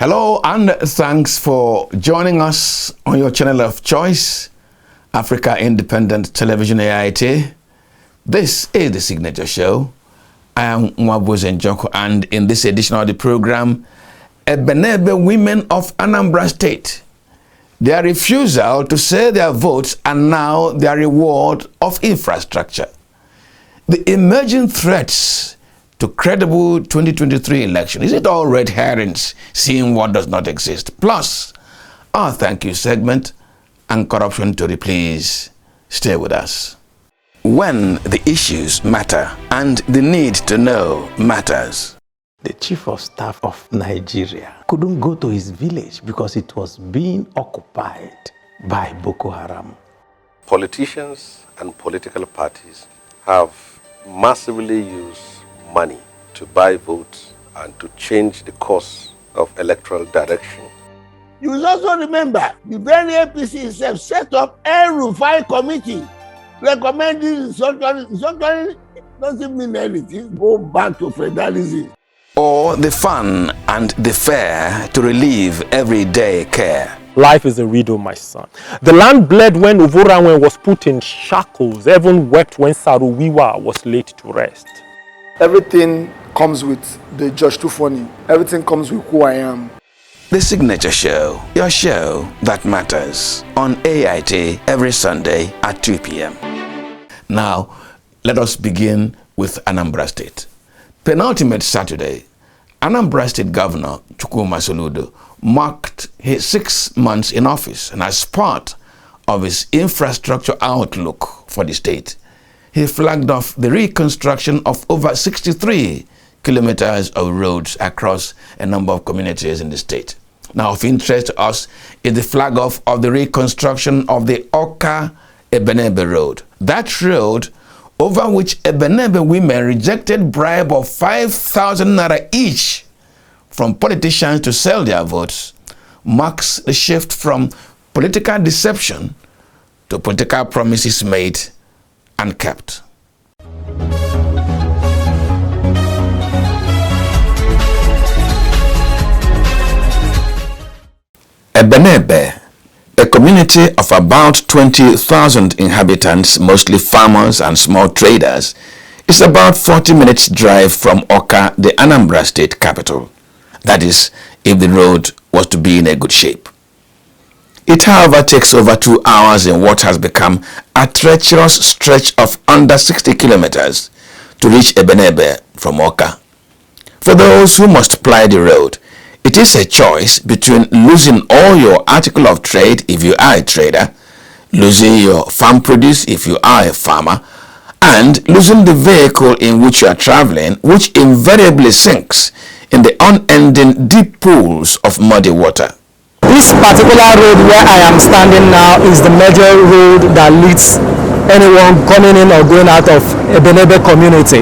Hello and thanks for joining us on your channel of choice, Africa Independent Television AIT. This is the Signature Show. I am Mwabuze Njoko, and in this edition of the program, Ebenebe women of Anambra State. Their refusal to sell their votes and now their reward of infrastructure. The emerging threats to credible 2023 election. Is it all red herrings, seeing what does not exist? Plus, our thank you segment and corruption to please stay with us. When the issues matter and the need to know matters. The chief of staff of Nigeria couldn't go to his village because it was being occupied by Boko Haram. Politicians and political parties have massively used money to buy votes and to change the course of electoral direction. You will also remember the very APC itself set up a Rufai committee recommending something doesn't mean anything. Go back to federalism. Or the fun and the fair to relieve everyday care. Life is a riddle, my son. The land bled when Uvoranwen was put in shackles. Heaven wept when Saruwiwa was laid to rest. Everything comes with the Judge Too Funny. Everything comes with who I am. The Signature Show, your show that matters, on AIT every Sunday at 2 p.m. Now, let us begin with Anambra State. Penultimate Saturday, Anambra State Governor Chukwuma Soludo marked his 6 months in office, and as part of his infrastructure outlook for the state, he flagged off the reconstruction of over 63 kilometers of roads across a number of communities in the state. Now, of interest to us is the flag off of the reconstruction of the Oka-Ebenebe Road. That road, over which Ebenebe women rejected bribe of 5,000 naira each from politicians to sell their votes, marks the shift from political deception to political promises made and kept. Ebenebe, a community of about 20,000 inhabitants, mostly farmers and small traders, is about 40 minutes drive from Oka, the Anambra State capital. That is, if the road was to be in a good shape. It, however, takes over 2 hours in what has become a treacherous stretch of under 60 kilometers to reach Ebenebe from Oka. For those who must ply the road, it is a choice between losing all your article of trade if you are a trader, losing your farm produce if you are a farmer, and losing the vehicle in which you are traveling, which invariably sinks in the unending deep pools of muddy water. This particular road where I am standing now is the major road that leads anyone coming in or going out of Ebenebe community.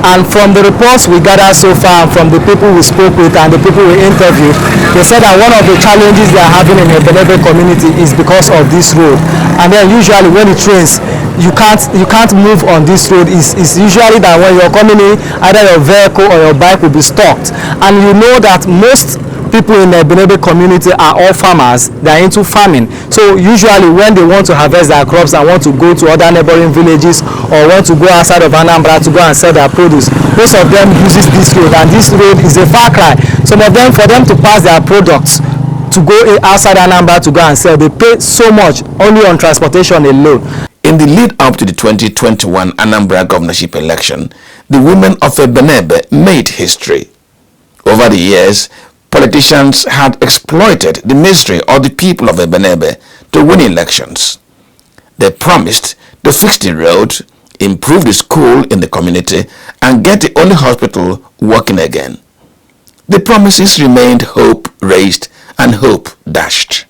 And from the reports we gathered so far, from the people we spoke with and the people we interviewed, they said that one of the challenges they are having in the Ebenebe community is because of this road. And then usually when it rains, you can't move on this road. It's usually that when you're coming in, either your vehicle or your bike will be stopped. And you know that most people in the Ebenebe community are all farmers. They are into farming. So usually when they want to harvest their crops and want to go to other neighboring villages or want to go outside of Anambra to go and sell their produce, most of them uses this road, and this road is a far cry. Some of them, for them to pass their products to go outside Anambra to go and sell, they pay so much only on transportation alone. In the lead up to the 2021 Anambra governorship election, the women of Ebenebe made history. Over the years, politicians had exploited the misery of the people of Ebenebe to win elections. They promised to fix the road, improve the school in the community, and get the only hospital working again. The promises remained hope raised and hope dashed.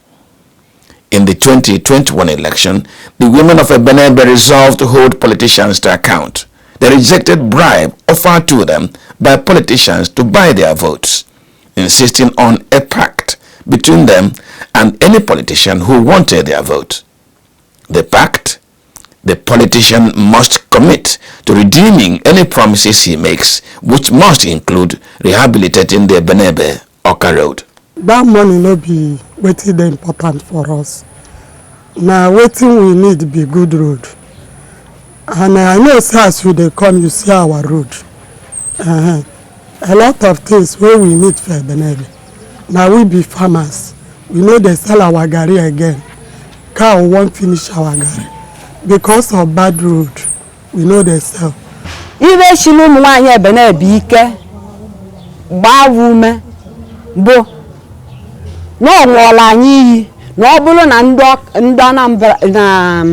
In the 2021 election, the women of Ebenebe resolved to hold politicians to account. They rejected bribe offered to them by politicians to buy their votes, insisting on a pact between them and any politician who wanted their vote. The pact: the politician must commit to redeeming any promises he makes, which must include rehabilitating the Ebenebe Oka Road. That money no be wetin dey important for us. Na wetin we need be good road. And I know say as you dey come, you see our road. A lot of things wey we need for Ebenebe. Na we be farmers. We no dey sell our garri again. Cow wan finish our garri. Because of bad road, we no dey sell. Ibe shilu ụmụ nwaanyị Ebenebe ike gbaa ume bụ na ọ ṅụọla anyị iyi na ọ bụrụ na ndị Anambra na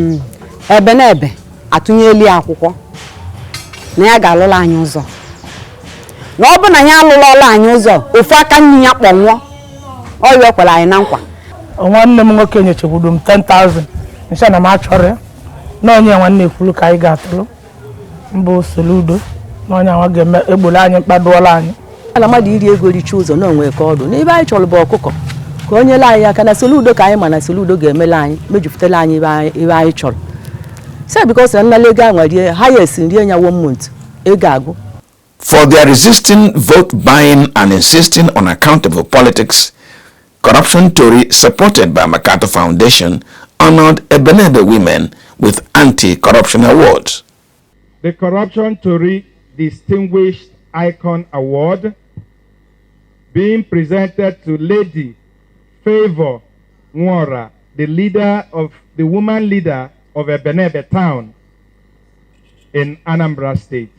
Ebenebe atụnyeli akwụkwọ na ya ga-alụla anyị ụzọ. Na ọ bụ na ya alụlọla anyị ụzọ ofu aka nyi ya kpọnwụọ ọ yekwala anyị na nkwa. Nwanne m nwoke nyechekwudo m 10,000 ncha na m achọrọ ya na onye nwanne ekwuru ka anyị ga-atụrụ mbụ Soludo na onye nwa ga-eme egbole anyị mkpaduola anyị. Ala mmadụ iri ego richa ụzọ na onwe ka ọdụ n'ebe anyị chọrọ bụ ọkụkọ ka onye le anyị aka na Soludo ka anyị ma na Soludo ga-emela anyị mejupụtala anyị ebe anyị chọrọ. Say because nnalego anwarie highest nri nya 1 month ego agụ. For their resisting vote buying and insisting on accountable politics, Corruption Tory, supported by MacArthur Foundation, honored Ebenebe women with anti-corruption awards. The Corruption Tory Distinguished Icon Award being presented to Lady Favor Nwora, the woman leader of Ebenebe town in Anambra State.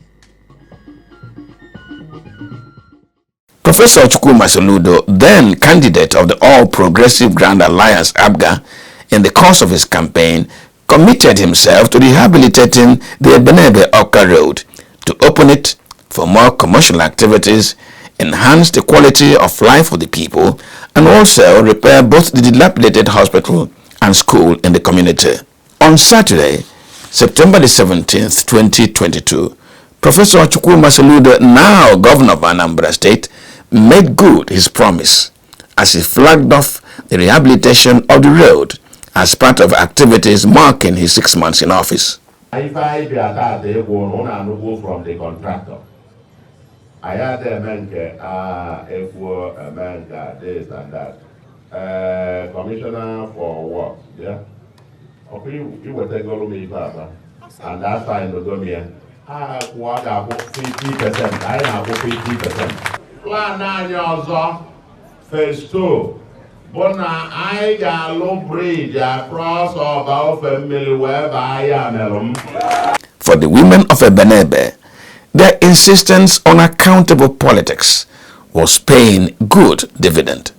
Professor Chukwuma Soludo, then candidate of the All Progressive Grand Alliance ABGA, in the course of his campaign, committed himself to rehabilitating the Ebenebe-Awka Road, to open it for more commercial activities, enhance the quality of life of the people, and also repair both the dilapidated hospital and school in the community. On Saturday, September the 17th, 2022, Professor Chukwuma Soludo, now Governor of Anambra State, made good his promise as he flagged off the rehabilitation of the road as part of activities marking his 6 months in office. If I be at the go from the contractor, I had a man, this and that. Commissioner for work, yeah. Okay, you will take all of me, Papa. And that's why I know me. I have 50%. I have 50%. Plan on your phase 2. But now I got a low bridge across about family where I am. For the women of Ebenebe, their insistence on accountable politics was paying good dividend.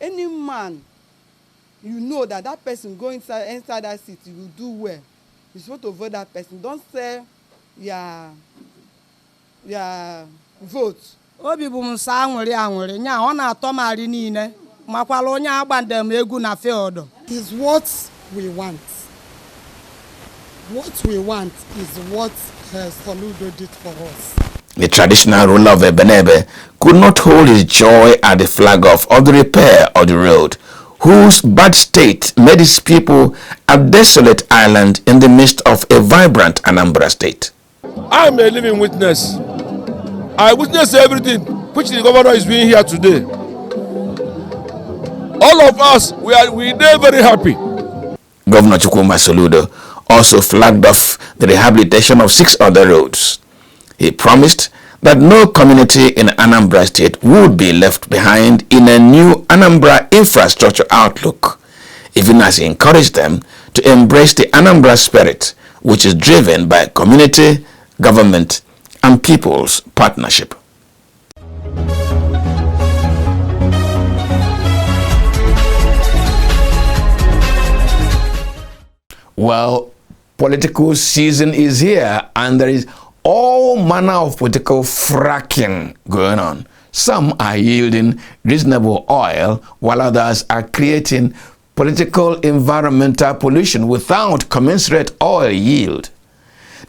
Any man, you know that person go inside that city will do well. You're supposed to vote that person. Don't say your vote. Obi bụ msa anwụrị nya ọ na-atọ mari niile makwala onye agbandem egwu na field. Is what we want. What we want is what Soludo did for us. The traditional ruler of Ebenebe could not hold his joy at the flag off of the repair of the road, whose bad state made its people a desolate island in the midst of a vibrant Anambra State. I am a living witness. I witness everything which the governor is doing here today. All of us, we are very happy. Governor Chukwuma Soludo also flagged off the rehabilitation of 6 other roads. He promised that no community in Anambra State would be left behind in a new Anambra infrastructure outlook, even as he encouraged them to embrace the Anambra spirit, which is driven by community, government, and people's partnership. Well, political season is here, and there is all manner of political fracking going on. Some are yielding reasonable oil, while others are creating political environmental pollution without commensurate oil yield.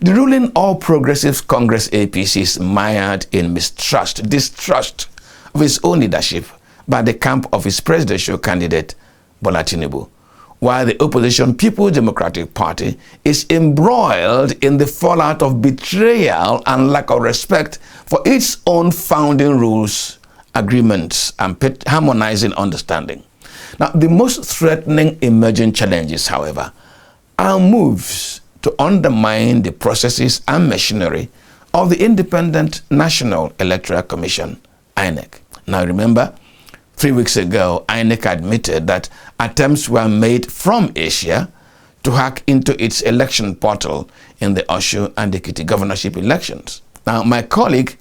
The ruling All Progressives Congress APC is mired in distrust of its own leadership by the camp of its presidential candidate, Bola Tinubu, while the opposition People's Democratic Party is embroiled in the fallout of betrayal and lack of respect for its own founding rules agreements and harmonizing understanding. Now, the most threatening emerging challenges, however, are moves to undermine the processes and machinery of the Independent National Electoral Commission, INEC. Now, remember, 3 weeks ago, INEC admitted that attempts were made from Asia to hack into its election portal in the Osho and Ekiti governorship elections. Now, my colleague,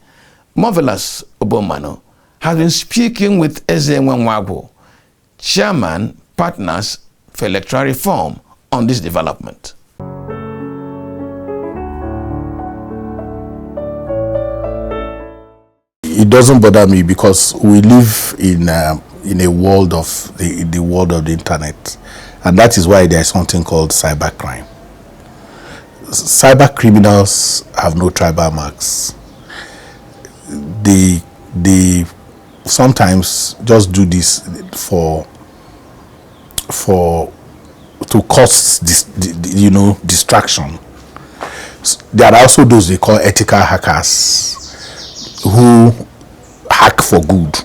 Marvelous Obomano, has been speaking with Eze Nwanwago, Chairman, Partners for Electoral Reform, on this development. It doesn't bother me because we live in a world of the world of the internet, and that is why there is something called cybercrime. Cyber criminals have no tribal marks. They sometimes just do this to cause distraction. There are also those they call ethical hackers who hack for good.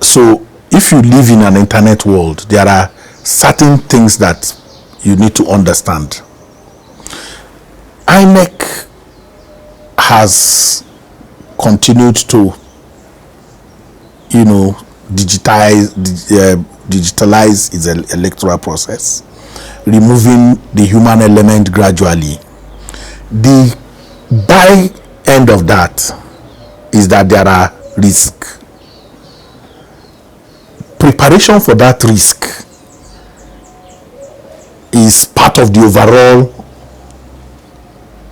So if you live in an internet world, there are certain things that you need to understand. INEC has continued to digitalize its electoral process, removing the human element gradually. The by end of that is that there are risks. Preparation for that risk is part of the overall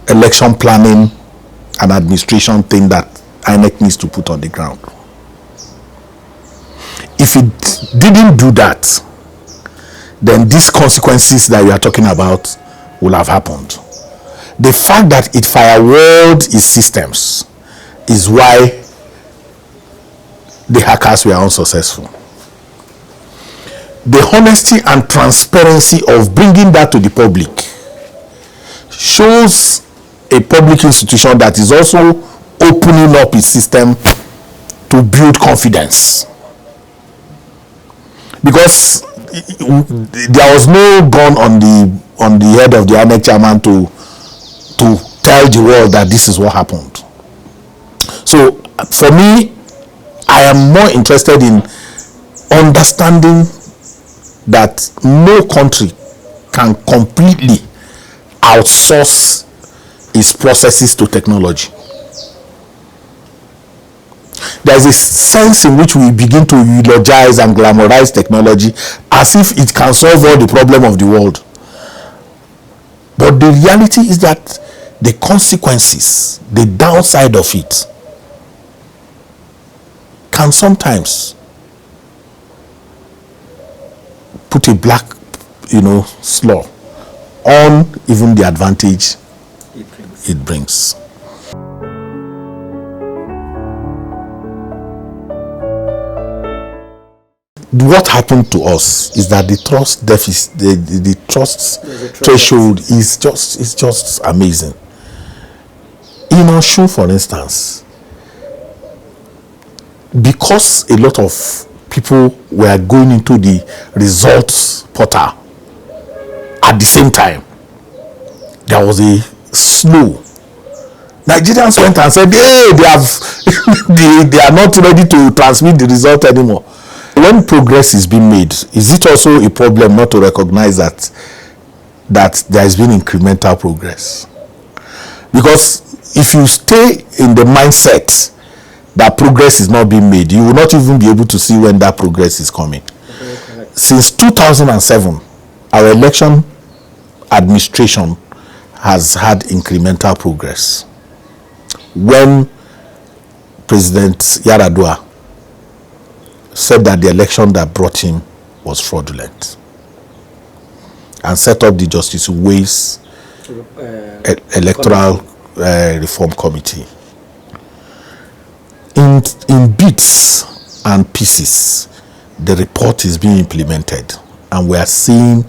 election planning and administration thing that INEC needs to put on the ground. If it didn't do that, then these consequences that we are talking about will have happened. The fact that it firewalled its systems is why the hackers were unsuccessful. The honesty and transparency of bringing that to the public shows a public institution that is also opening up its system to build confidence. Because there was no gun on the head of the INEC chairman to tell the world that this is what happened. So for me, I am more interested in understanding that no country can completely outsource its processes to technology. There is a sense in which we begin to eulogize and glamorize technology as if it can solve all the problem of the world. But the reality is that the consequences, the downside of it, can sometimes put a black, slur on even the advantage it brings. What happened to us is that the trust deficit, the trust threshold is just amazing. In Osho, for instance, because a lot of people were going into the results portal at the same time, there was a slow. Nigerians went and said, hey, they are not ready to transmit the result anymore. When progress is being made, is it also a problem not to recognize that there has been incremental progress? Because if you stay in the mindset that progress is not being made, you will not even be able to see when that progress is coming. Since 2007, our election administration has had incremental progress. When President Yaradua said that the election that brought him was fraudulent and set up the Justice Ways Electoral Reform Committee. In bits and pieces, the report is being implemented and we are seeing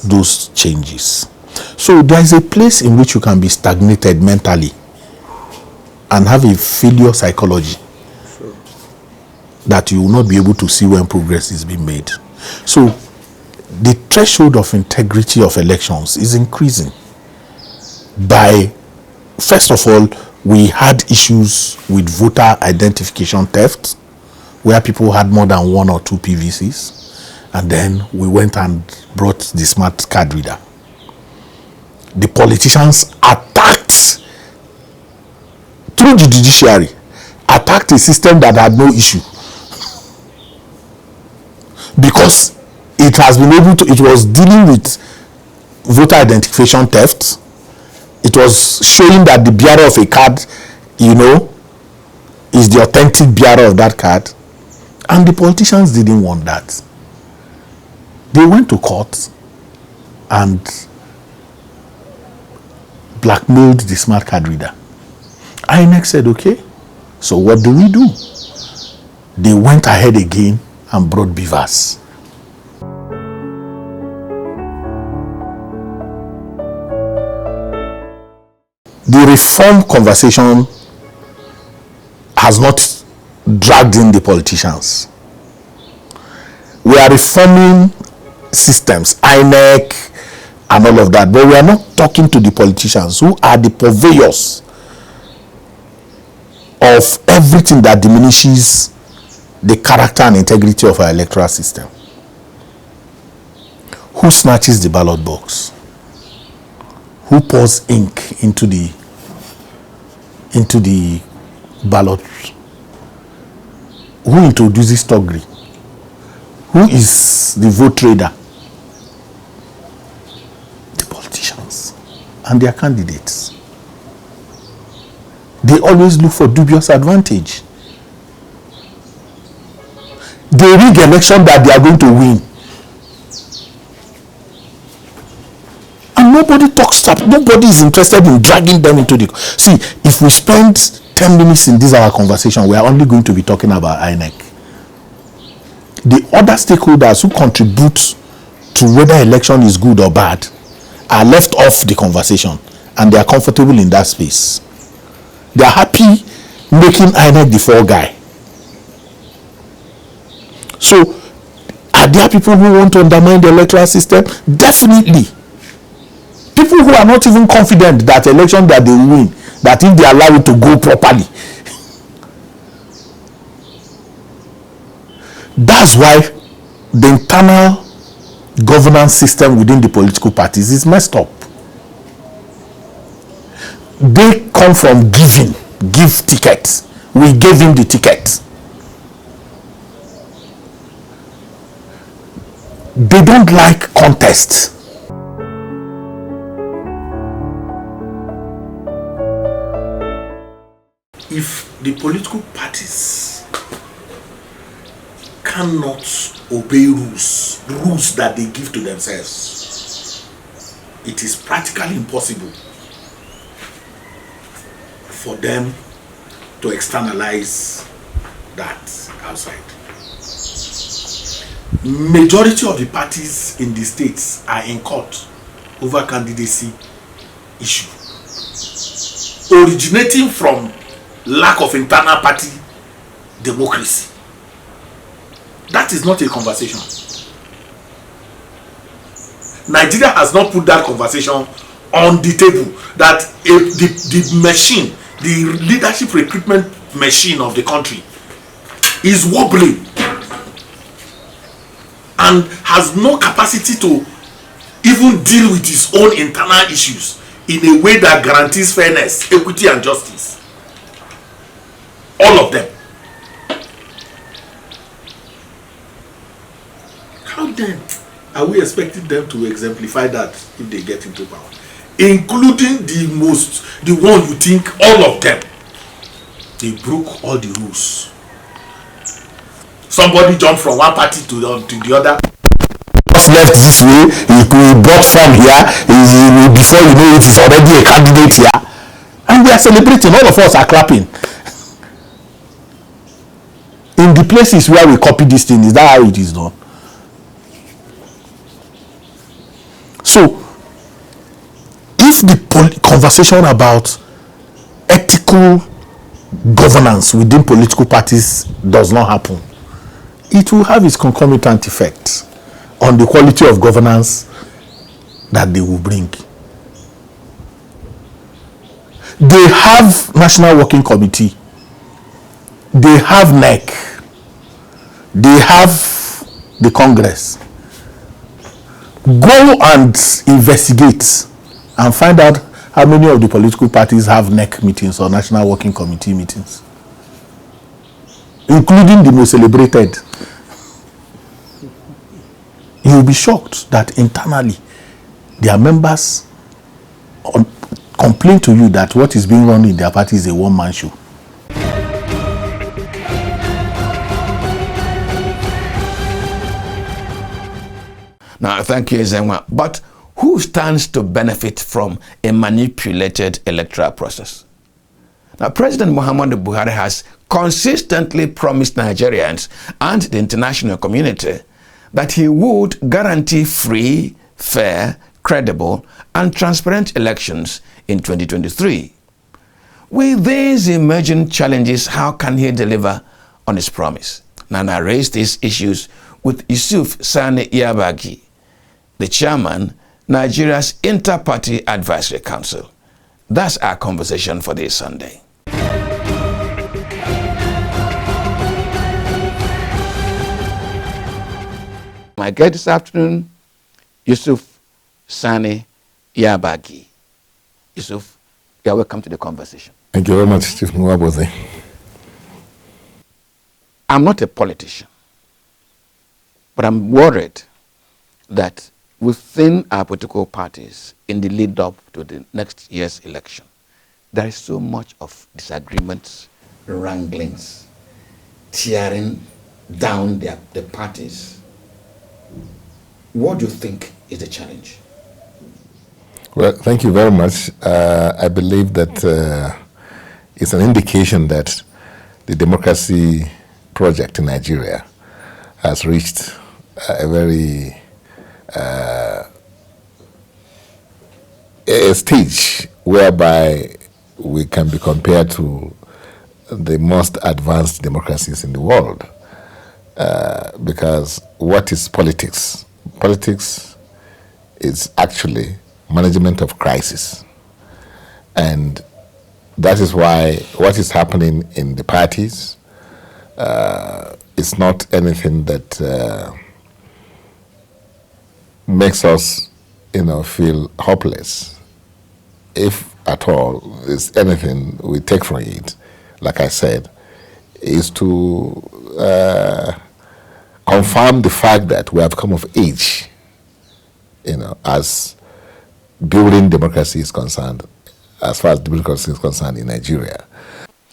those changes. So there is a place in which you can be stagnated mentally and have a failure psychology that you will not be able to see when progress is being made. So the threshold of integrity of elections is increasing. By, first of all, we had issues with voter identification theft, where people had more than 1 or 2 PVCs, and then we went and brought the smart card reader. The politicians attacked, through the judiciary, attacked a system that had no issue, because it has been able to, it was dealing with voter identification theft. It was showing that the bearer of a card, is the authentic bearer of that card. And the politicians didn't want that. They went to court and blackmailed the smart card reader. INEC said, okay, so what do we do? They went ahead again and brought beavers. The reform conversation has not dragged in the politicians. We are reforming systems, INEC and all of that, but we are not talking to the politicians who are the purveyors of everything that diminishes the character and integrity of our electoral system. Who snatches the ballot box? Who pours ink into the ballot? Who introduces thuggery? Who is the vote trader? The politicians and their candidates. They always look for dubious advantage. They rig election that they are going to win. And nobody talks up. Nobody is interested in dragging them into the... See, if we spend 10 minutes in this our conversation, we are only going to be talking about INEC. The other stakeholders who contribute to whether election is good or bad are left off the conversation, and they are comfortable in that space. They are happy making INEC the fall guy. So, are there people who want to undermine the electoral system? Definitely. People who are not even confident that election that they win, that if they allow it to go properly. That's why the internal governance system within the political parties is messed up. They come from give tickets. We gave him the ticket. They don't like contest. If the political parties cannot obey rules that they give to themselves, it is practically impossible for them to externalize that outside. Majority of the parties in the states are in court over candidacy issue, originating from lack of internal party democracy. That is not a conversation. Nigeria has not put that conversation on the table, that the machine, the leadership recruitment machine of the country is wobbling and has no capacity to even deal with its own internal issues in a way that guarantees fairness, equity, and justice. All of them. How then are we expecting them to exemplify that if they get into power? Including the one you think, all of them, they broke all the rules. Somebody jumped from one party to the other. Just left this way, he brought from here, before you know it, he's already a candidate here. And we are celebrating, all of us are clapping. In the places where we copy this thing, is that how it is done? So, if the conversation about ethical governance within political parties does not happen, it will have its concomitant effect on the quality of governance that they will bring. They have National Working Committee. They have INEC. They have the Congress. Go and investigate and find out how many of the political parties have INEC meetings or National Working Committee meetings, including the most celebrated. You'll be shocked that internally their members complain to you that what is being run in their party is a one-man show. Now, thank you, Ezenwa. But who stands to benefit from a manipulated electoral process? Now, President Muhammadu Buhari has consistently promised Nigerians and the international community that he would guarantee free, fair, credible, and transparent elections in 2023. With these emerging challenges, how can he deliver on his promise? Nana raised these issues with Yusuf Sani Yabagi, the chairman, Nigeria's Inter-Party Advisory Council. That's our conversation for this Sunday. My guest this afternoon, Yusuf Sani Yabagi. Yusuf, you are welcome to the conversation. Thank you very much, Chief Muwaboze. I'm not a politician, but I'm worried that within our political parties in the lead up to the next year's election, there is so much of disagreements, wranglings, tearing down the parties. What do you think is the challenge? Well, thank you very much. I believe that it's an indication that the democracy project in Nigeria has reached a very a stage whereby we can be compared to the most advanced democracies in the world. Because what is politics? Politics is actually management of crisis. And that is why what is happening in the parties is not anything that makes us, feel hopeless. If at all there's anything we take from it, like I said, is to confirm the fact that we have come of age, as building democracy is concerned, as far as democracy is concerned in Nigeria.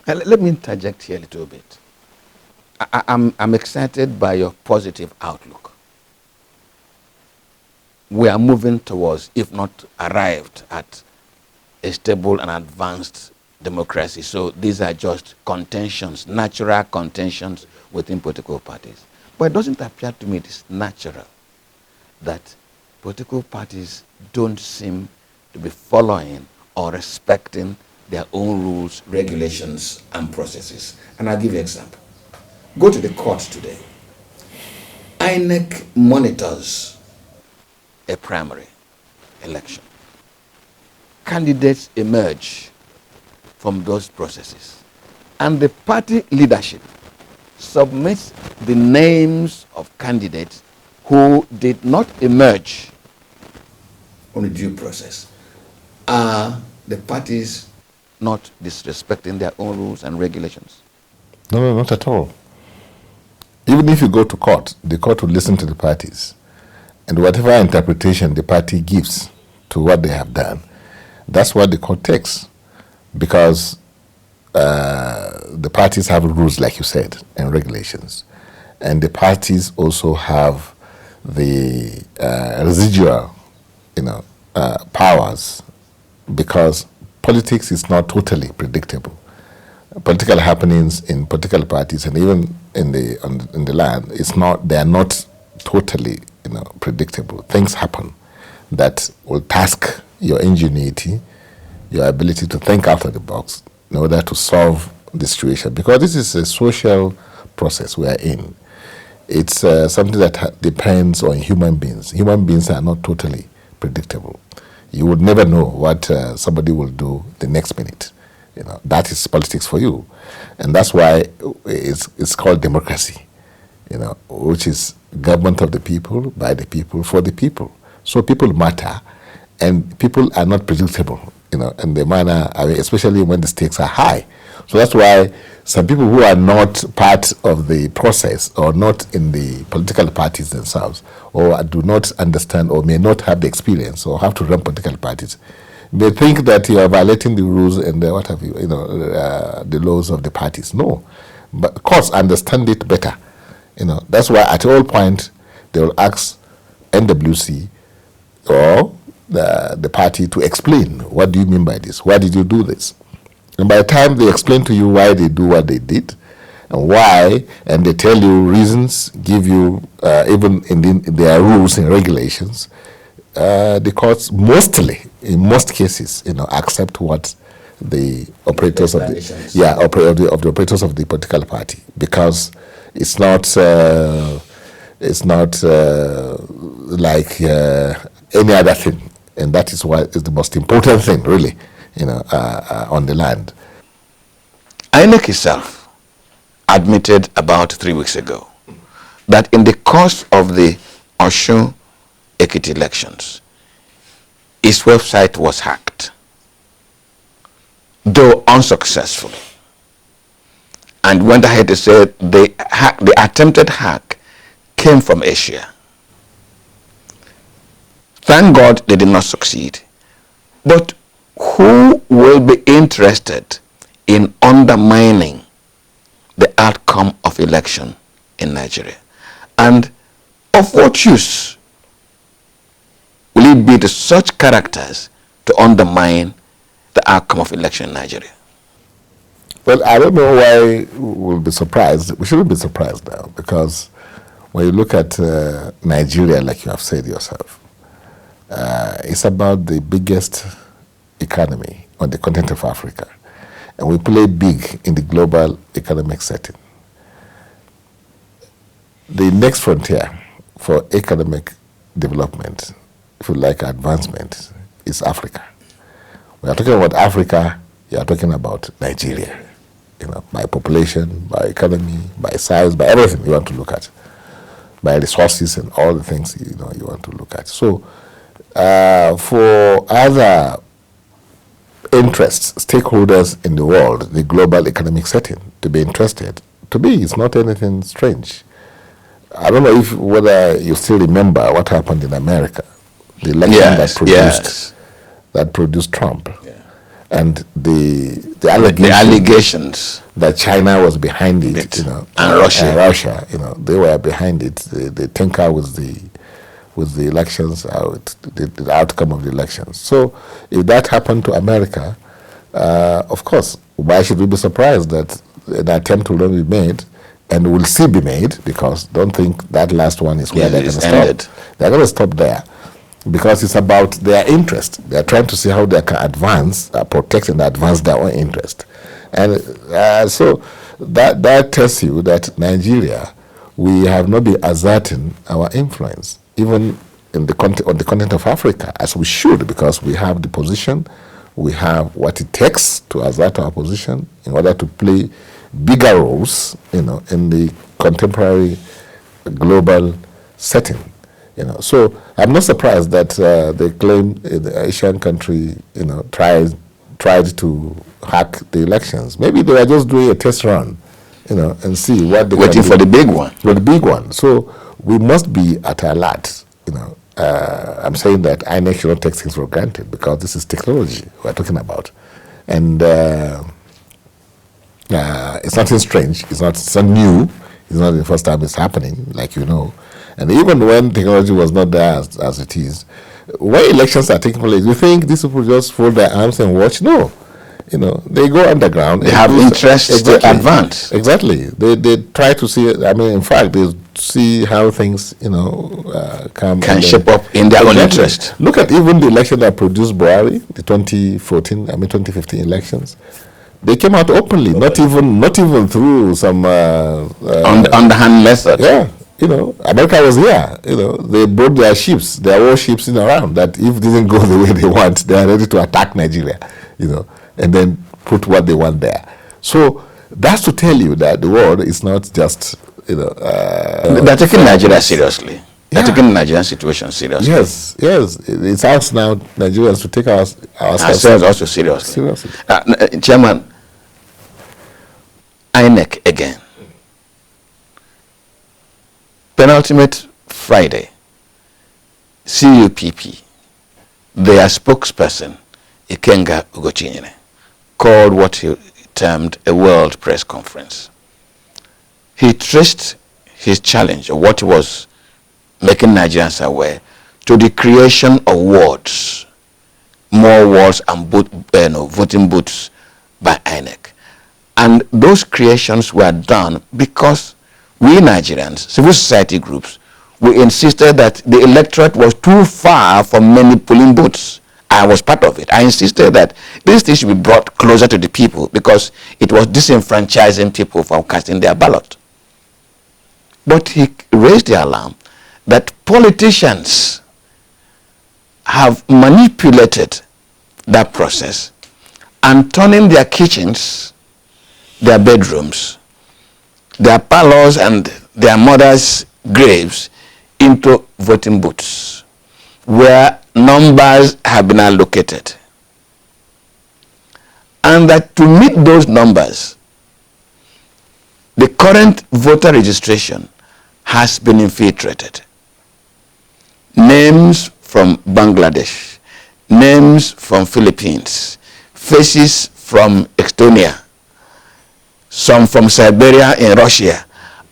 Let me interject here a little bit. I'm excited by your positive outlook. We are moving towards, if not arrived at, a stable and advanced democracy. So these are just contentions, natural contentions within political parties. But it doesn't appear to me it is natural that political parties don't seem to be following or respecting their own rules, regulations, and processes. And I'll give you an example. Go to the court today. INEC monitors a primary election. Candidates emerge from those processes. And the party leadership submits the names of candidates who did not emerge on a due process. Are the parties not disrespecting their own rules and regulations? No, not at all. Even if you go to court, the court will listen to the parties. And whatever interpretation the party gives to what they have done, that's what the court takes. Because the parties have rules, like you said, and regulations. And the parties also have the residual, powers, because politics is not totally predictable. Political happenings in political parties and even in the land, they are not totally predictable. Things happen that will task your ingenuity, your ability to think out of the box in order to solve the situation. Because this is a social process we are in. It's something that depends on human beings. Human beings are not totally predictable. You would never know what somebody will do the next minute. That is politics for you, and that's why it's called democracy. Which is government of the people, by the people, for the people. So people matter, and people are not predictable. In the manner, especially when the stakes are high. So that's why some people who are not part of the process or not in the political parties themselves, or do not understand or may not have the experience or have to run political parties, may think that you are violating the rules and what have you, the laws of the parties. No, but courts understand it better. That's why at all point they will ask NWC or the party to explain, what do you mean by this? Why did you do this? And by the time they explain to you why they do what they did and why, and they tell you reasons, give you even in their rules and regulations, the courts mostly, in most cases, accept what the operators of the operators of the political party, because it's not like any other thing, and that is what is the most important thing, really, on the land. INEC itself admitted about 3 weeks ago that in the course of the Osun Ekiti elections, its website was hacked, though unsuccessfully, and went ahead to say the attempted hack came from Asia. Thank God they did not succeed. But who will be interested in undermining the outcome of election in Nigeria? And of what use will it be to such characters to undermine the outcome of election in Nigeria? Well, I don't know why we'll be surprised. We shouldn't be surprised now, because when you look at Nigeria, like you have said yourself, it's about the biggest economy on the continent of Africa. And we play big in the global economic setting. The next frontier for economic development, if you like, advancement, is Africa. When you're talking about Africa, you're talking about Nigeria. By population, by economy, by size, by everything you want to look at, by resources and all the things you want to look at. So, for other interests, stakeholders in the world, the global economic setting, to be interested, to me, it's not anything strange. I don't know whether you still remember what happened in America, the election that produced Trump. And the allegations that China was behind it, and Russia, they were behind it. They tinker with the elections, the outcome of the elections. So, if that happened to America, of course, why should we be surprised that an attempt will not be made, and will still be made? Because don't think that last one is where they're going to stop. They're going to stop there, because it's about their interest. They're trying to see how they can advance, protect and advance their own interest. And so that tells you that Nigeria, we have not been asserting our influence, even on the continent of Africa, as we should, because we have the position, we have what it takes to assert our position in order to play bigger roles, in the contemporary global setting. So I'm not surprised that they claim the Asian country, tried to hack the elections. Maybe they were just doing a test run, and see what they waiting for the big one. For the big one. So we must be at alert. I'm saying that INEC should not take things for granted, because this is technology we're talking about, and it's nothing strange. It's not new. It's not the first time it's happening, like you know. And even when technology was not there as it is, when elections are taking place, you think these people just fold their arms and watch? No. They go underground. They have interests to advance. Exactly. They try to see, in fact, they see how things, can shape up in their own interest. Look at even the election that produced Buhari, the 2015 elections. They came out openly, not even through some underhand method. Yeah. America was here. They brought their ships, their warships around that if it didn't go the way they want, they are ready to attack Nigeria, and then put what they want there. So that's to tell you that the world is not just, they're taking Nigeria seriously. They're taking the Nigerian situation seriously. Yes. It's us now, Nigerians, to take ourselves also seriously. Chairman, INEC again. Penultimate Friday, CUPP, their spokesperson, Ikenga Ugochinyere, called what he termed a world press conference. He traced his challenge, or what he was making Nigerians aware, to the creation of wards, more wards and voting booths by INEC. And those creations were done because we Nigerians, civil society groups, we insisted that the electorate was too far from many polling booths. I was part of it. I insisted that this thing should be brought closer to the people because it was disenfranchising people from casting their ballot. But he raised the alarm that politicians have manipulated that process and turning their kitchens, their bedrooms, their parlors and their mothers' graves into voting booths where numbers have been allocated. And that to meet those numbers, the current voter registration has been infiltrated. Names from Bangladesh, names from Philippines, faces from Estonia, some from Siberia in Russia,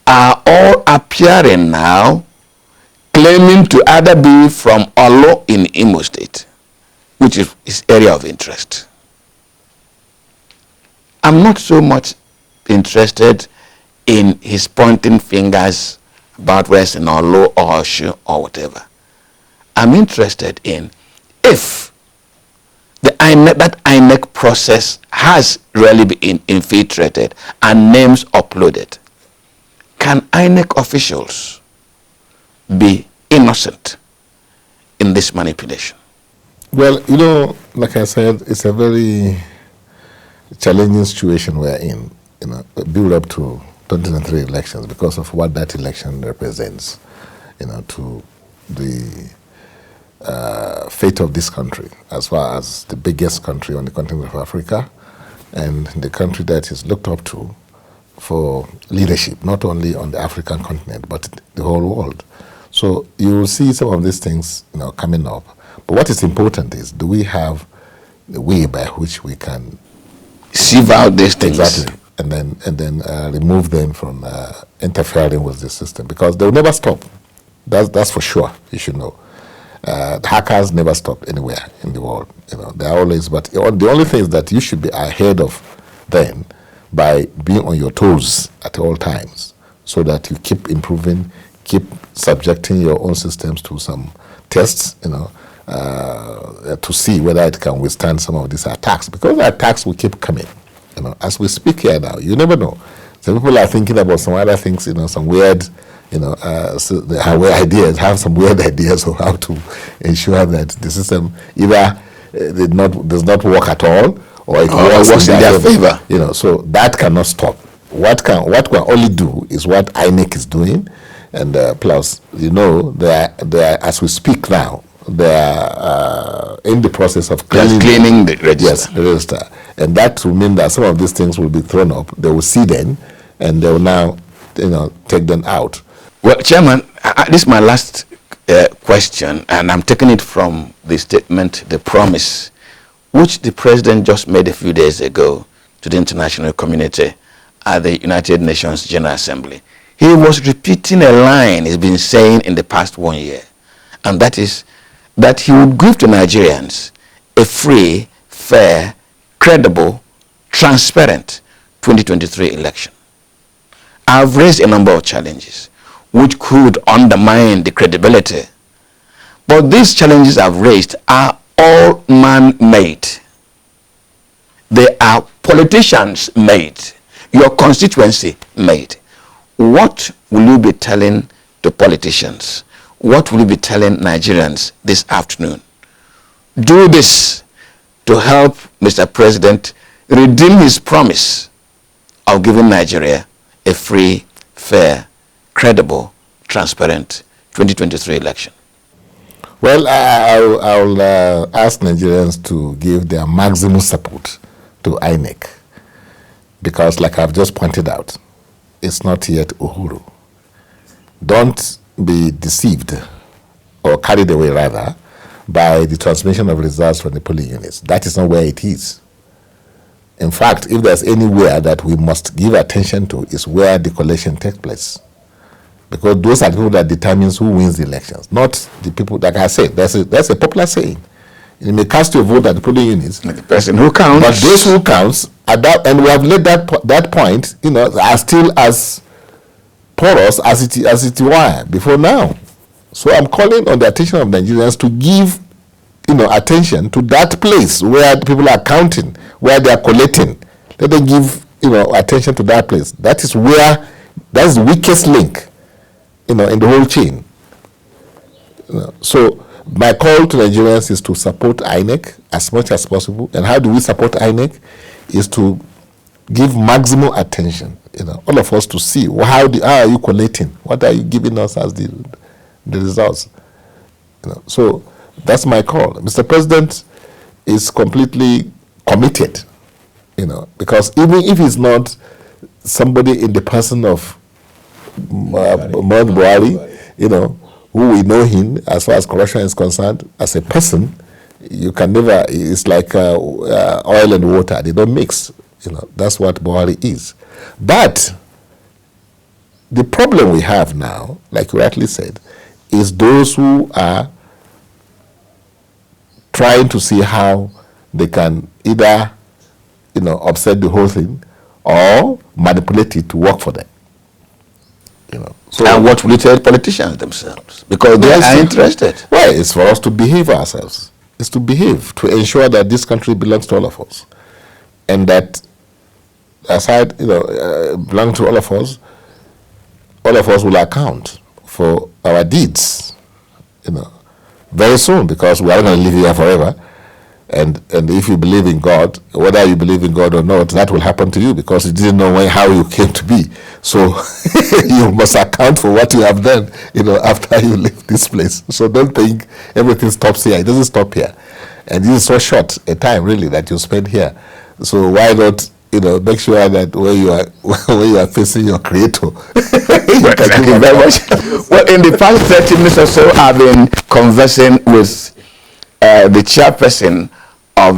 are all appearing now, claiming to either be from Olo in Imo State, which is his area of interest. I'm not so much interested in his pointing fingers about whether it's in Olo or Oshu or whatever. I'm interested in if that INEC process has really been infiltrated and names uploaded. Can INEC officials be innocent in this manipulation? Well, like I said, it's a very challenging situation we're in, build up to 2023 elections because of what that election represents, to the fate of this country as far as the biggest country on the continent of Africa and the country that is looked up to for leadership, not only on the African continent, but the whole world. So you will see some of these things, coming up. But what is important is, do we have the way by which we can sieve out these things? Exactly. And then remove them from interfering with the system, because they'll never stop. That's for sure. You should know. Hackers never stop anywhere in the world. They're always. But the only thing is that you should be ahead of them by being on your toes at all times, so that you keep improving, keep subjecting your own systems to some tests. To see whether it can withstand some of these attacks, because the attacks will keep coming. As we speak here now, you never know. Some people are thinking about some other things, some weird, so they have some weird ideas of how to ensure that the system either does not work at all, or it works in their favor. So that cannot stop. What can only do is what INEC is doing, and plus, they are, as we speak now, they are in the process of cleaning the register. Yes, the register. And that will mean that some of these things will be thrown up. They will see them, and they will now, take them out. Well, Chairman, this is my last question, and I'm taking it from the statement, the promise, which the President just made a few days ago to the international community at the United Nations General Assembly. He was repeating a line he's been saying in the past 1 year, and that is that he would give to Nigerians a free, fair, credible, transparent 2023 election. I've raised a number of challenges which could undermine the credibility. But these challenges I've raised are all man-made. They are politicians-made, your constituency-made. What will you be telling to politicians, what will you be telling Nigerians this afternoon? Do this to help Mr. President redeem his promise of giving Nigeria a free, fair, credible, transparent 2023 election. Well, I'll ask Nigerians to give their maximum support to INEC, because like I've just pointed out, it's not yet Uhuru. Don't be deceived, or carried away rather, by the transmission of results from the polling units. That is not where it is. In fact, if there's anywhere that we must give attention to, is where the collation takes place. Because those are the people that determines who wins the elections, not the people. Like I said, that's a popular saying. You may cast your vote at the polling units, the person who counts, but those who counts at that, and we have let that point, are still as porous as it were before now. So I'm calling on the attention of Nigerians to give, attention to that place where people are counting, where they are collecting. Let them give, attention to that place. That's the weakest link, in the whole chain. So my call to Nigerians is to support INEC as much as possible. And how do we support INEC? Is to give maximum attention, all of us, to see how are you collating? What are you giving us as the results? So that's my call. Mr. President is completely committed, because even if he's not somebody in the person of Muhammadu Buhari, who we know him as far as corruption is concerned, as a person, you can never, it's like oil and water, they don't mix. That's what Buhari is. But the problem we have now, like you rightly said, is those who are trying to see how they can either, upset the whole thing or manipulate it to work for them. So, and what will you tell politicians themselves? Because they are interested. Well, it's for us to behave ourselves. It's to behave, to ensure that this country belongs to all of us. And that aside, belong to all of us will account for our deeds, very soon, because we are going to live here forever. And if you believe in God, whether you believe in God or not, that will happen to you, because you didn't know how you came to be. So you must account for what you have done, after you leave this place. So don't think everything stops here. It doesn't stop here. And this is so short a time, really, that you spend here. So why not, make sure that when you are facing your Creator, Thank you very much. Well, in the past 30 minutes or so, I've been conversing with the chairperson of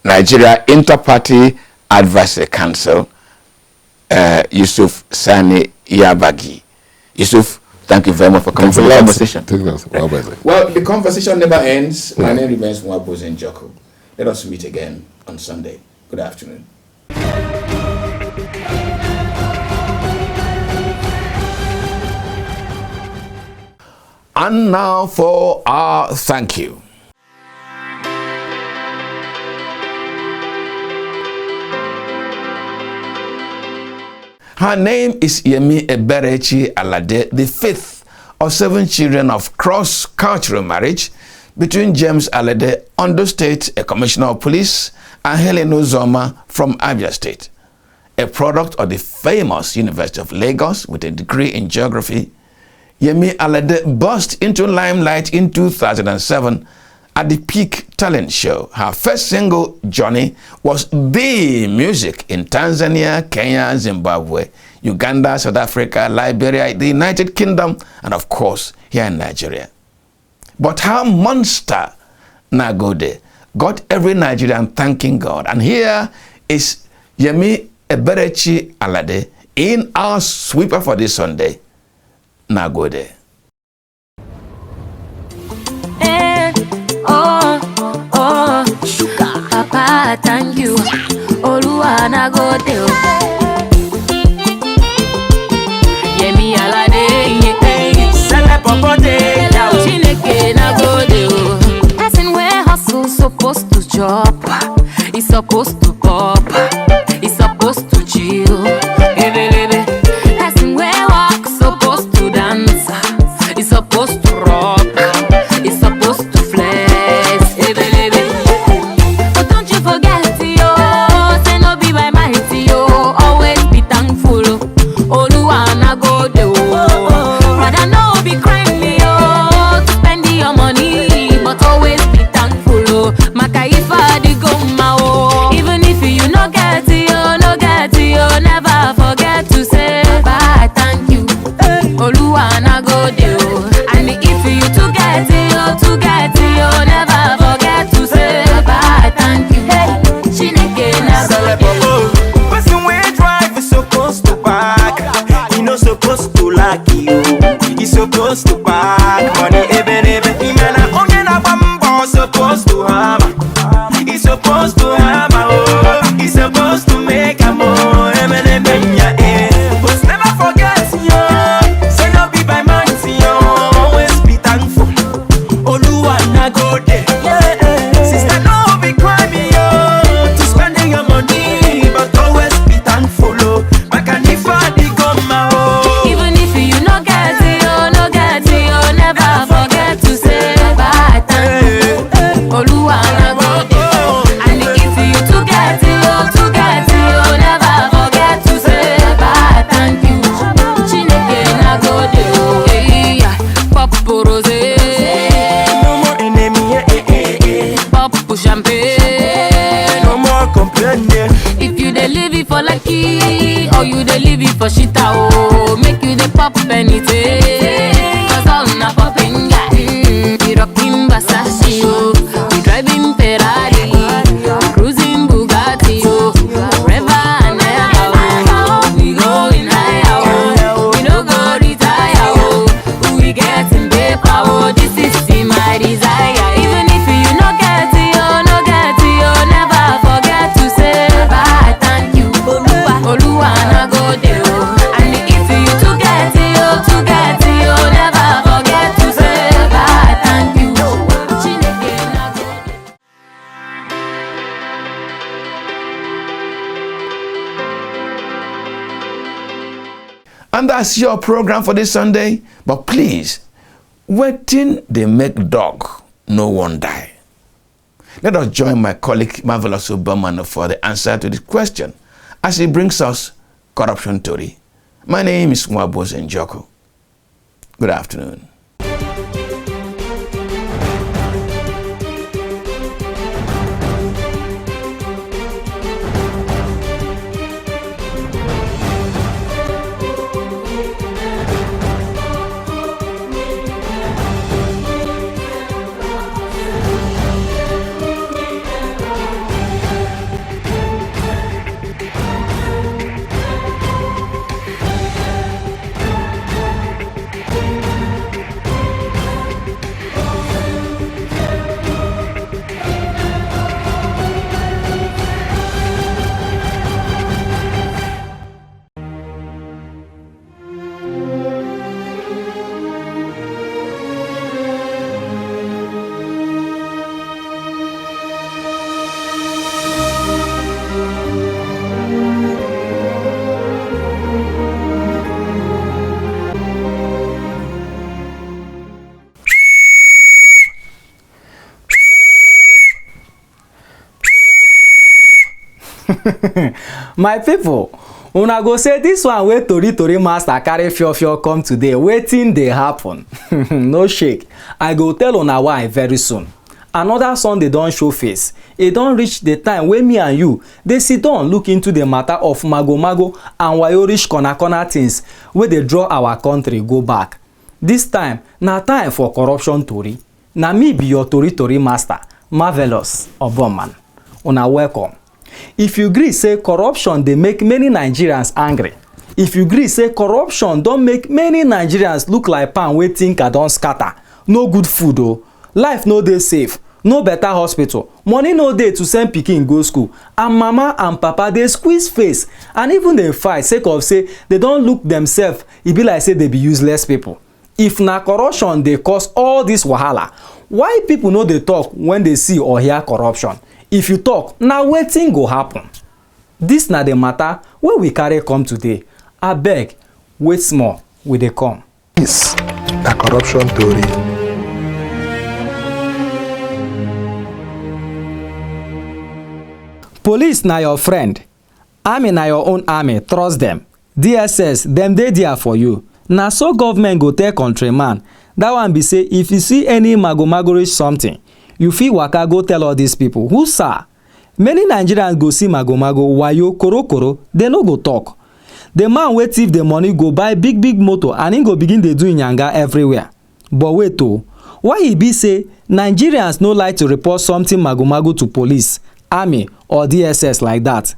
Nigeria Inter-Party Advisory Council, Yusuf Sani Yabagi. Yusuf, thank you very much for coming to the conversation. Well, the conversation never ends. My name remains Mwaboze Njoku. Let us meet again on Sunday. Good afternoon. And now for our thank you. Her name is Yemi Eberechi Alade, the fifth of 7 children of cross-cultural marriage between James Alade, Ondo State, a commissioner of police, and Helen Uzoma from Abia State, a product of the famous University of Lagos with a degree in geography. Yemi Alade burst into limelight in 2007 at the Peak Talent Show. Her first single, Johnny, was the music in Tanzania, Kenya, Zimbabwe, Uganda, South Africa, Liberia, the United Kingdom, and of course, here in Nigeria. But her monster, Nagode, got every Nigerian thanking God. And here is Yemi Eberechi Alade in our sweeper for this Sunday, Nagode. Papa, thank you. Oluwa Nagode. Yemi Alade, Sele Popote, Chineke Nagode. Person where hustle supposed to chop, he's supposed to pop, he's supposed to chill. Person where walk supposed supposed to hammer. He's supposed to hammer, oh. He's supposed to make a more. But never forget, yo. Say no be by mind, yo. Always be thankful. Oluwa na go there. Sister, no be crying, yo. To spending your money, but always be thankful, oh. Back and if I dig on my oh. Even if you no get it, oh, never forget to say bye, thank you. Oluwa na go there. And if you to get it, oh, never forget to say bye, thank you. Chineke na go there, oh, hey, yeah. Pop rose, no more enemy, pop champagne, no more complaining. If you dey live it for lucky, or you dey live it for shita, oh, make you dey pop anything. Cause all na popping guy, we rocking Versace, oh, we driving Ferrari, we cruising Bugatti, oh, forever and ever, oh, we going higher, oh, we no go retire, oh, we getting paper, oh, this is my desire. Even if you no get it, oh, never forget to say bye, thank you. Oluwa na go there, oh. And if you to get it, oh, never forget to say bye, thank you. Chineke na go there. And that's your program for this Sunday. But please, waiting they make dog, no one die. Let us join my colleague Marvelous Obama for the answer to this question as he brings us corruption theory. My name is Mwabos Njoko. Good afternoon. My people, una go say this one wey tori master carry fiofio come today, wetin dey happen? No shake, I go tell una why very soon. Another Sunday don show face. E don reach the time wey me and you dey sit down look into the matter of mago and wayorish corner things wey dey draw our country go back. This time na time for corruption tori. Na me be your tori master, Marvelous Obama. Una welcome. If you gree say corruption dey make many Nigerians angry, if you gree say corruption don make many Nigerians look like pan wey tinker don scatter, no good food o, life no dey safe, no better hospital, money no dey to send pikin go school, and mama and papa dey squeeze face and even dey fight sake of say they don look themselves, e be like say they be useless people. If na corruption dey cause all this wahala, why people no dey talk when they see or hear corruption? If you talk, na wetin go happen? This na the matter wey we carry come today. Abeg, wait small, we dey come. This na corruption theory. Police na your friend, army na your own army, trust them. DSS, dem dey there for you. Na so government go tell countryman. That one be say if you see any magorish something, you fit waka go tell all these people. Who sir? Many Nigerians go see mago wayo korokoro, they no go talk. The man wey thief the money go buy big motor and he go begin dey do inyanga everywhere. But wait o, why e be say Nigerians no like to report something mago to police, army or DSS like that?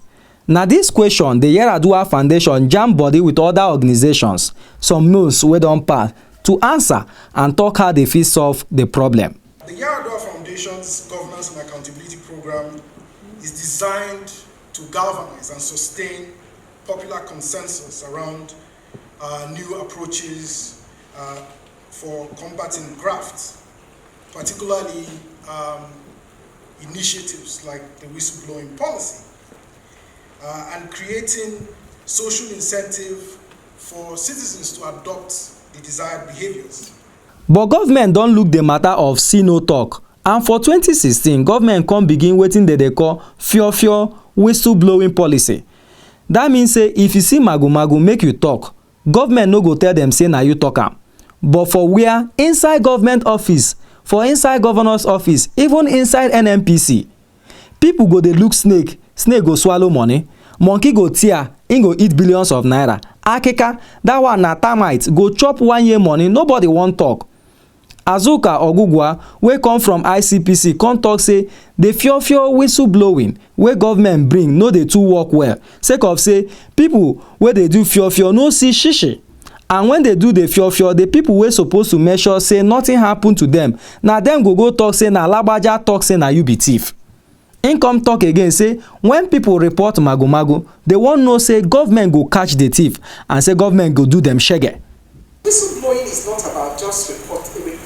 Na this question the Yaradua Foundation jam body with other organizations, some months wey don pass, to answer and talk how they fit solve the problem. The Yaradua Foundation Commission's Governance and Accountability Program is designed to galvanize and sustain popular consensus around new approaches for combating graft, particularly initiatives like the whistleblowing policy, and creating social incentive for citizens to adopt the desired behaviors. But government don look the matter of see no talk, and for 2016 government come begin wetin they call fiofio whistleblowing policy. That means say if you see magu make you talk, government no go tell them say na you talk am. But for where inside government office, for inside governor's office, even inside NNPC, people go dey look snake, snake go swallow money, monkey go tear, im go eat billions of naira. Akika, that one na termite, go chop 1 year money, nobody wan talk. Azuka Ogugwa, wey come from ICPC, come talk say the fiofio whistleblowing wey government bring no dey too work well, sake of say people wey dey do fiofio no see shishi. And when they do the fiofio, the people wey suppose to measure say nothing happen to them, na them go talk say na lagbaja talk say na you be thief. Im come talk again say when people report magu, they wan know say government go catch the thief and say government go do them shege. Whistleblowing is not about just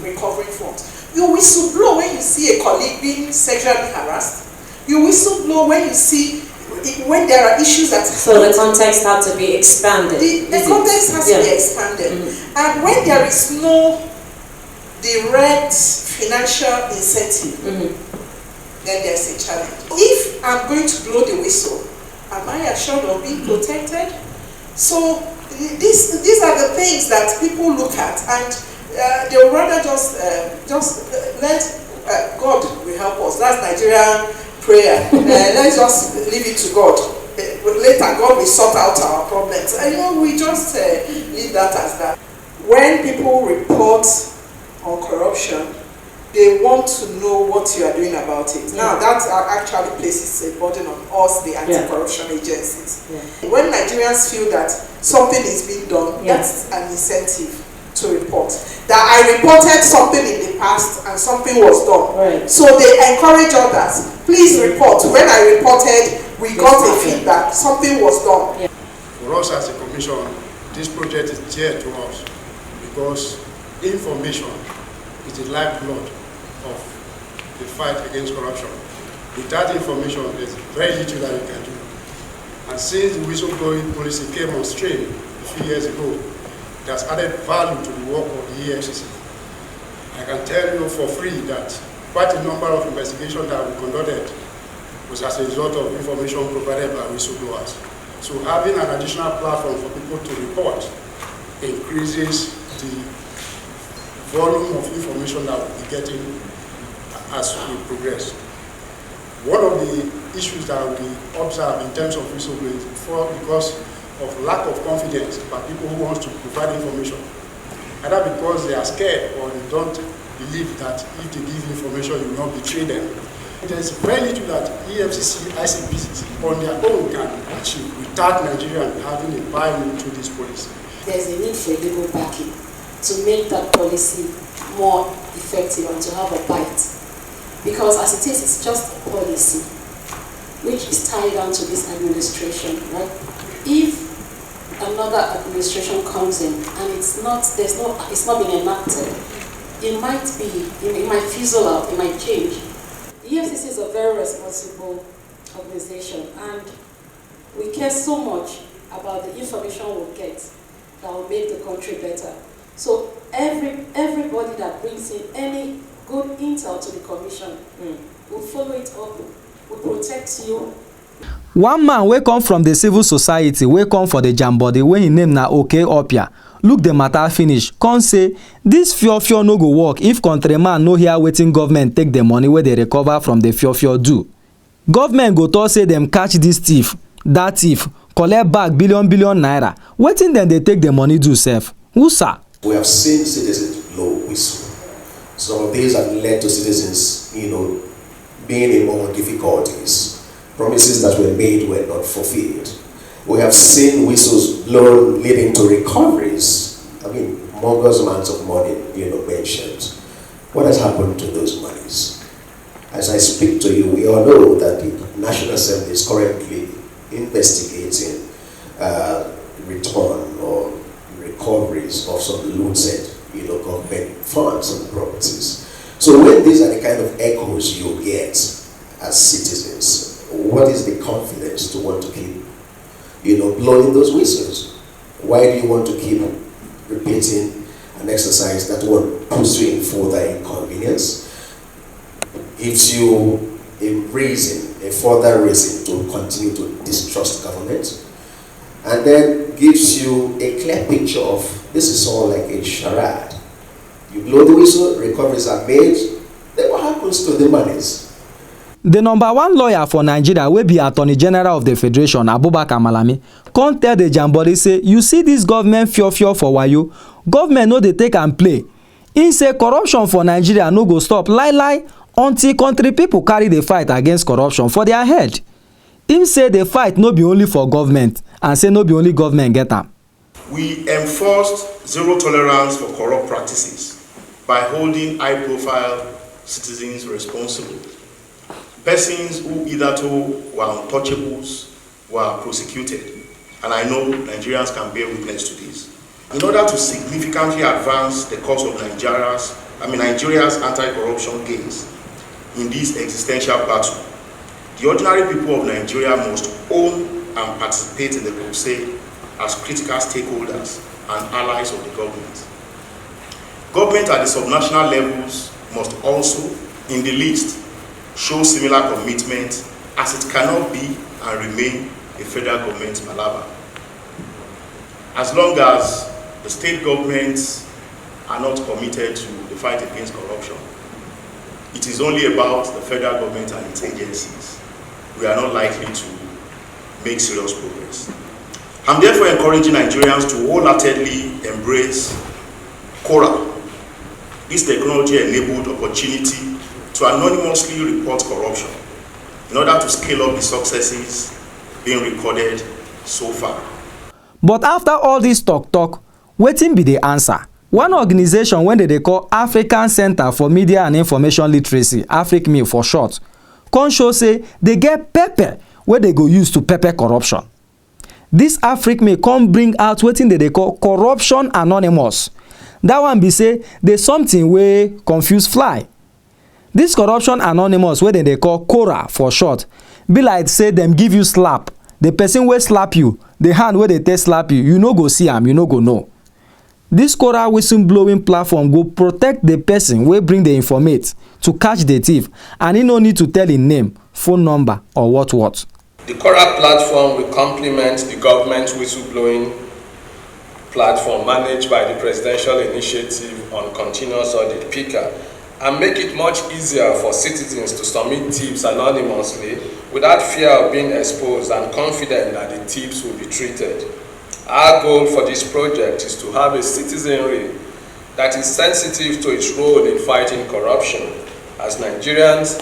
recovering funds. You whistleblow when you see a colleague being sexually harassed. You whistleblow when you see when there are issues that. So the context had to be expanded. The context has to be expanded, and when there is no direct financial incentive, then there's a challenge. If I'm going to blow the whistle, am I assured of being protected? So these are the things that people look at, and they would rather just let God will help us. That's Nigerian prayer. Let's just leave it to God. Later, God will sort out our problems. We just leave that as that. When people report on corruption, they want to know what you are doing about it. Now, that actually places a burden on us, the anti-corruption agencies. When Nigerians feel that something is being done, that's an incentive to report. That I reported something in the past and something was done. So they encourage others, please report. When I reported, we got a feedback, something was done. For us as a commission, this project is dear to us because information is the lifeblood of the fight against corruption. Without information, there's very little that you can do. And since the whistleblowing policy came on stream a few years ago, it has added value to the work of the EFCC. I can tell you for free that quite a number of investigations that we conducted was as a result of information provided by whistleblowers. So having an additional platform for people to report increases the volume of information that we'll be getting as we progress. One of the issues that we observe in terms of whistleblowing is because of lack of confidence by people who want to provide information, either because they are scared or they don't believe that if they give information, you will not betray them. There's very little that EFCC, ICPC on their own can achieve without Nigeria having a buy-in to this policy. There's a need for legal backing to make that policy more effective and to have a bite. Because as it is, it's just a policy which is tied down to this administration, right? If another administration comes in and it's not been enacted, it might fizzle out, it might change. The EFCC is a very responsible organization, and we care so much about the information we'll get that will make the country better. So everybody that brings in any good intel to the commission will follow it up, will protect you. One man wey come from the civil society, wey come for the jambody, wey him name na Oke Opia, look the matter finish, come say this fiofio no go work if countryman no hear wetin government take the money wey they recover from the fiofio do. Government go talk say them catch this thief, that thief, collect back billion naira. Wetin dem dey take the money do sef? Who sir? We have seen citizens blow whistle. Some of these have led to citizens, being in more difficulties. Promises that were made were not fulfilled. We have seen whistles blown leading to recoveries. Humongous amounts of money, mentioned. What has happened to those monies? As I speak to you, we all know that the National Assembly is currently investigating return or recoveries of some looted, government funds and properties. So when these are the kind of echoes you get as citizens, what is the confidence to want to keep, blowing those whistles? Why do you want to keep repeating an exercise that will put you in further inconvenience, gives you a further reason to continue to distrust government, and then gives you a clear picture of this is all like a charade. You blow the whistle, recoveries are made, then what happens to the monies? The number one lawyer for Nigeria will be Attorney General of the Federation, Abubakar Malami, come tell the Jambori say, you see this government fear for wayo, government no dey take and play. He say corruption for Nigeria no go stop lie until country people carry the fight against corruption for their head. Him say the fight no be only for government and say no be only government get am. We enforced zero tolerance for corrupt practices by holding high-profile citizens responsible. Persons who hitherto were untouchables were prosecuted, and I know Nigerians can bear witness to this. In order to significantly advance the cause of Nigeria's anti-corruption gains in this existential battle, the ordinary people of Nigeria must own and participate in the crusade as critical stakeholders and allies of the government. Government at the subnational levels must also, in the least, show similar commitment, as it cannot be and remain a federal government palaver. As long as the state governments are not committed to the fight against corruption, it is only about the federal government and its agencies. We are not likely to make serious progress. I'm therefore encouraging Nigerians to wholeheartedly embrace CORA, this technology-enabled opportunity to anonymously report corruption in order to scale up the successes being recorded so far. But after all this talk, wetin be the answer? One organization wey they call African Center for Media and Information Literacy, AFRICME for short, come show say they get pepper wey they go use to pepper corruption. This AFRICME come bring out wetin they call Corruption Anonymous. That one be say there's something wey confuse fly. This Corruption Anonymous wey they call CORA for short, be like say them give you slap. The person wey slap you, the hand wey they take slap you, you no go see am, you no go know. This CORA whistleblowing platform go protect the person wey bring the informate to catch the thief, and he no need to tell him name, phone number or what. The CORA platform will complement the government whistleblowing platform managed by the Presidential Initiative on Continuous Audit (PICA) and make it much easier for citizens to submit tips anonymously without fear of being exposed and confident that the tips will be treated. Our goal for this project is to have a citizenry that is sensitive to its role in fighting corruption. As Nigerians,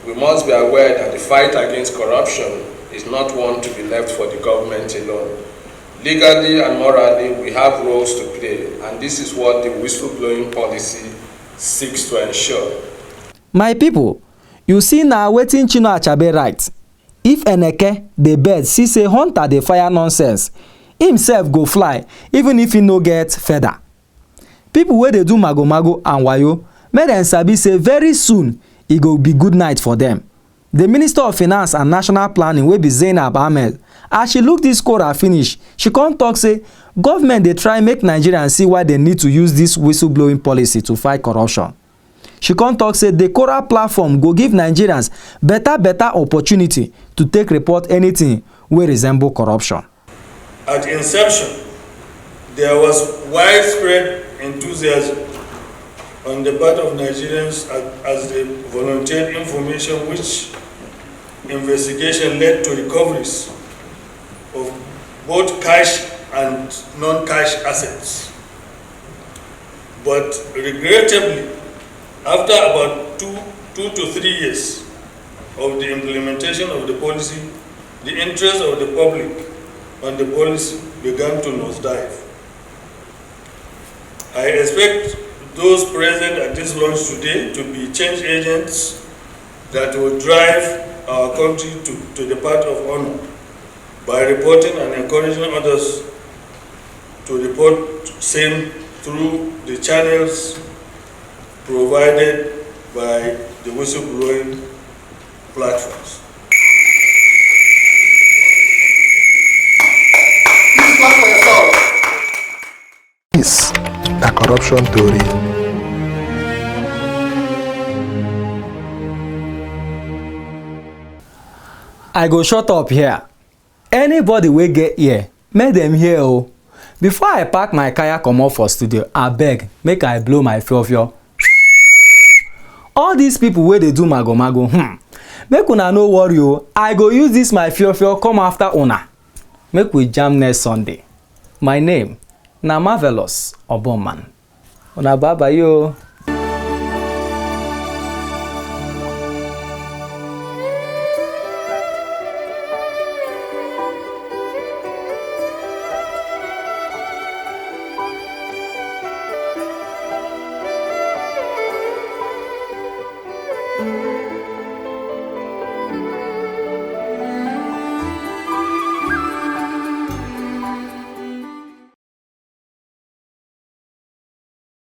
we must be aware that the fight against corruption is not one to be left for the government alone. Legally and morally, we have roles to play, and this is what the whistleblowing policy seeks to ensure. My people, you see now wetin Chino Achabe write. If INEC, the bird, see say hunter dey fire nonsense, himself go fly, even if he no get feather. People wey dey do mago and wayo, make dem sabi say very soon e go be good night for them. The Minister of Finance and National Planning wey be Zainab Ahmed, as she look this CORA finish, she come talk say government dey try make Nigerians see why they need to use this whistleblowing policy to fight corruption. She come talk say the CORA platform go give Nigerians better opportunity to take report anything wey resemble corruption. At inception, there was widespread enthusiasm on the part of Nigerians as they volunteered information which investigation led to recoveries of both cash and non-cash assets. But regrettably, after about two to 3 years of the implementation of the policy, the interest of the public on the policy began to nosedive. I expect those present at this launch today to be change agents that will drive our country to the path of honor by reporting and encouraging others to report same through the channels provided by the whistleblowing platforms. Please clap for yourself. Is a corruption theory. I go shut up here. Anybody wey get ear, make them hear o. Before I pack my kaya comot for studio, abeg make I blow my fiofio. All these people wey dey do mago-mago, make una no worry o. I go use this my fiofio come after una. Make we jam next Sunday. My name na Marvelous Oboman. Una bye bye yo.